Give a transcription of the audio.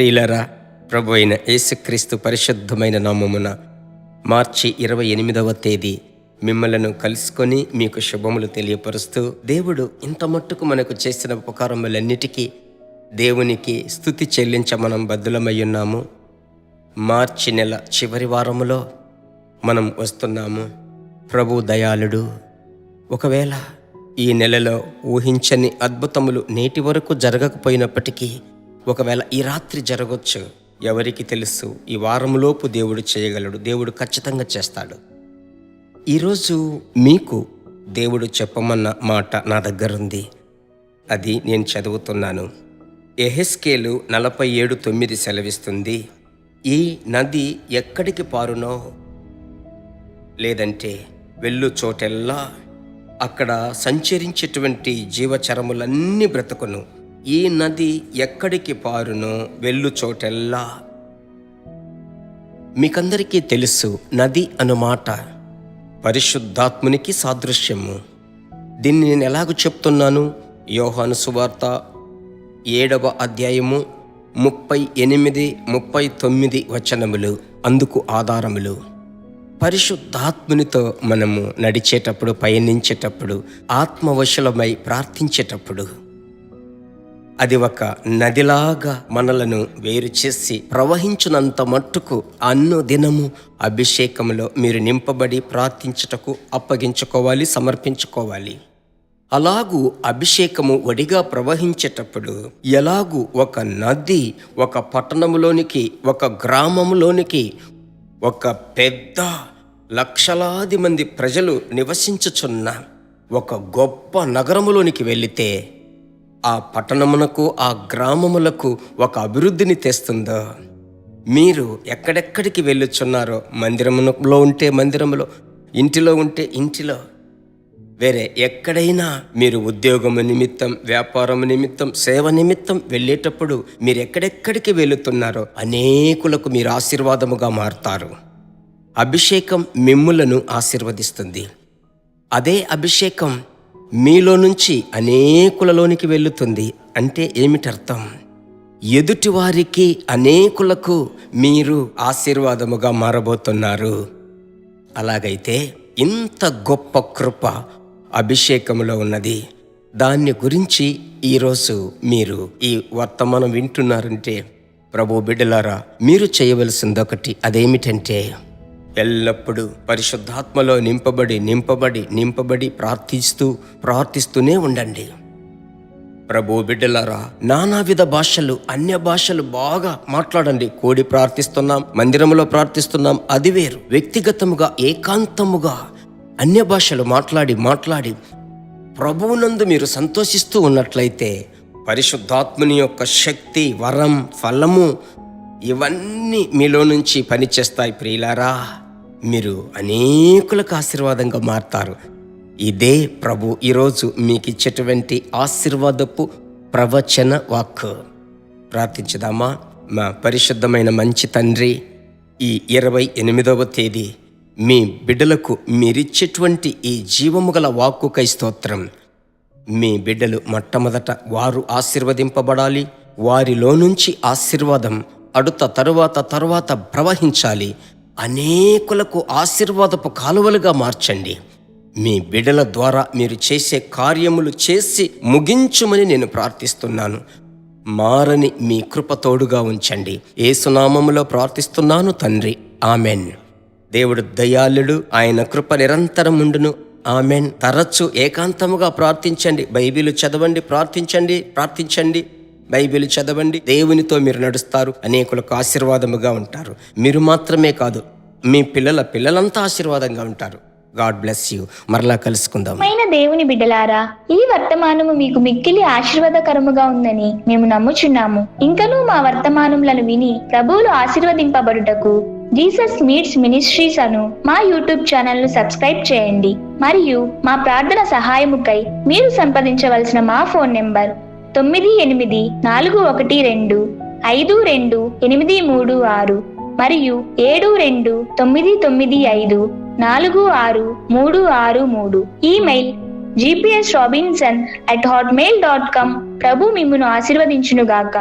ప్రియులరా, ప్రభు అయిన యేసుక్రీస్తు పరిశుద్ధమైన నామమున మార్చి 28వ తేదీ మిమ్మలను కలుసుకొని మీకు శుభములు తెలియపరుస్తూ, దేవుడు ఇంత మట్టుకు మనకు చేసిన ఉపకారములన్నిటికీ దేవునికి స్తుతి చెల్లించ మనం బద్దులమై ఉన్నాము. మార్చి నెల చివరి వారములో మనం వస్తున్నాము. ప్రభు దయాళుడు. ఒకవేళ ఈ నెలలో ఊహించని అద్భుతములు నేటి వరకు జరగకపోయినప్పటికీ ఒకవేళ ఈ రాత్రి జరగవచ్చు. ఎవరికి తెలుసు? ఈ వారములోపు దేవుడు చేయగలడు. దేవుడు ఖచ్చితంగా చేస్తాడు. ఈరోజు మీకు దేవుడు చెప్పమన్న మాట నా దగ్గరుంది. అది నేను చదువుతున్నాను. యెహెజ్కేలు 47:9 సెలవిస్తుంది, ఈ నది ఎక్కడికి పారునో, లేదంటే వెళ్ళు చోటెల్లా అక్కడ సంచరించేటువంటి జీవచరములన్నీ బ్రతుకును. ఈ నది ఎక్కడికి పారునో వెళ్ళు చోటెల్లా. మీకందరికీ తెలుసు, నది అన్నమాట పరిశుద్ధాత్మునికి సాదృశ్యము. దీన్ని నేను ఎలాగ చెప్తున్నాను? యోహాను సువార్త 7వ అధ్యాయము 38, 39 వచనములు అందుకు ఆధారములు. పరిశుద్ధాత్మునితో మనము నడిచేటప్పుడు, పయనించేటప్పుడు, ఆత్మవశులమై ప్రార్థించేటప్పుడు అది ఒక నదిలాగా మనలను వేరు చేసి ప్రవహించునంత మట్టుకు దినము అభిషేకంలో మీరు నింపబడి ప్రార్థించుటకు అప్పగించుకోవాలి, సమర్పించుకోవాలి. అలాగూ అభిషేకము వడిగా ప్రవహించేటప్పుడు ఎలాగూ ఒక నది ఒక పట్టణంలోనికి, ఒక గ్రామంలోనికి, ఒక పెద్ద లక్షలాది మంది ప్రజలు నివసించుచున్న ఒక గొప్ప నగరములోనికి వెళితే ఆ పట్టణమునకు, ఆ గ్రామములకు ఒక అభివృద్ధిని తెస్తుందో, మీరు ఎక్కడెక్కడికి వెళ్ళుచున్నారో, మందిరములో ఉంటే మందిరములో, ఇంటిలో ఉంటే ఇంటిలో, వేరే ఎక్కడైనా మీరు ఉద్యోగము నిమిత్తం, వ్యాపారము నిమిత్తం, సేవ నిమిత్తం వెళ్ళేటప్పుడు మీరు ఎక్కడెక్కడికి వెళుతున్నారో అనేకులకు మీరు ఆశీర్వాదముగా మారుతారు. అభిషేకం మిమ్ములను ఆశీర్వదిస్తుంది. అదే అభిషేకం మీలో నుంచి అనేకులలోనికి వెళ్ళుతుంది. అంటే ఏమిటర్థం? ఎదుటివారికి, అనేకులకు మీరు ఆశీర్వాదముగా మారబోతున్నారు. అలాగైతే ఇంత గొప్ప కృప అభిషేకములో ఉన్నది. దాన్ని గురించి ఈరోజు మీరు ఈ వర్తమానం వింటున్నారంటే, ప్రభు బిడ్డలారా, మీరు చేయవలసిందొకటి. అదేమిటంటే, ఎల్లప్పుడూ పరిశుద్ధాత్మలో నింపబడి ప్రార్థిస్తూనే ఉండండి. ప్రభు బిడ్డలారా, నానావిధ భాషలు, అన్య భాషలు బాగా మాట్లాడండి. కూడి ప్రార్థిస్తున్నాం, మందిరంలో ప్రార్థిస్తున్నాం, అది వేరు. వ్యక్తిగతముగా, ఏకాంతముగా అన్య భాషలు మాట్లాడి ప్రభువునందు మీరు సంతోషిస్తూ ఉన్నట్లయితే పరిశుద్ధాత్ముని యొక్క శక్తి, వరం, ఫలము ఇవన్నీ మీలో నుంచి పనిచేస్తాయి. ప్రియులారా, మీరు అనేకులకు ఆశీర్వాదంగా మారతారు. ఇదే ప్రభు ఈరోజు మీకు ఇచ్చేటువంటి ఆశీర్వాదపు ప్రవచన వాక్కు. ప్రార్థించుదామా? మా పరిశుద్ధమైన మంచి తండ్రి, ఈ 28వ తేదీ మీ బిడ్డలకు మీరిచ్చేటువంటి ఈ జీవము గల వాక్కుకై స్తోత్రం. మీ బిడ్డలు మొట్టమొదట వారు ఆశీర్వదింపబడాలి. వారిలో నుంచి ఆశీర్వాదం తరువాత ప్రవహించాలి. అనేకులకు ఆశీర్వాదపు కాలువలుగా మార్చండి. మీ బిడ్డల ద్వారా మీరు చేసే కార్యములు చేసి ముగించుమని నేను ప్రార్థిస్తున్నాను. మారని మీ కృప తోడుగా ఉంచండి. యేసునామములో ప్రార్థిస్తున్నాను తండ్రి, ఆమెన్. దేవుడు దయాళుడు, ఆయన కృప నిరంతరం ఉండును. ఆమెన్. తరచు ఏకాంతముగా ప్రార్థించండి. బైబిల్ చదవండి, ప్రార్థించండి. బైబిల్ చదవండి. దేవునితో మీరు నడుస్తారు, అనేకులకు ఆశీర్వాదముగా ఉంటారు. మీరు మాత్రమే కాదు, మీ పిల్లలంతా ఆశీర్వాదంగా ఉంటారు. God bless you. మరలా కలుసుకుందాం. దేవుని బిడ్డలారా, ఈ వర్తమానము మీకు మిక్కిలి ఆశీర్వాదకరముగా ఉందని మేము నమ్ముచున్నాము. ఇంకనూ మా వర్తమానములను విని ప్రభువులు ఆశీర్వదింపబడుటకు జీసస్ మీట్స్ మినిస్ట్రీస్ అను మా యూట్యూబ్ ఛానల్ ను సబ్స్క్రైబ్ చేయండి. మరియు మా ప్రార్థన సహాయముకై మీరు సంప్రదించవలసిన మా ఫోన్ నెంబర్ 9841425286 మరియు 7299546363. Email gpsrobinson@hotmail.com. ప్రభు మిమ్మును ఆశీర్వదించునుగాక.